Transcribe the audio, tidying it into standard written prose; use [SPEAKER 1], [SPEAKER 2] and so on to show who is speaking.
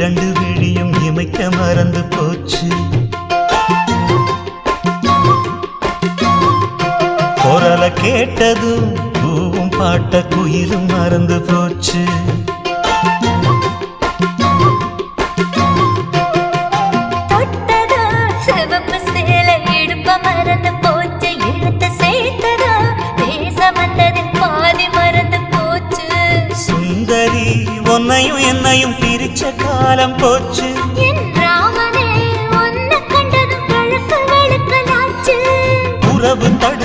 [SPEAKER 1] இரண்டு விழியும் இமைக்க மறந்து போச்சு. குரல கேட்டதும் பூவும் பாட்ட குயிலும் மறந்து போச்சு. சுந்தரி உன்னையும் என்னையும் பிரிச்ச காலம் போச்சு. உறவு தட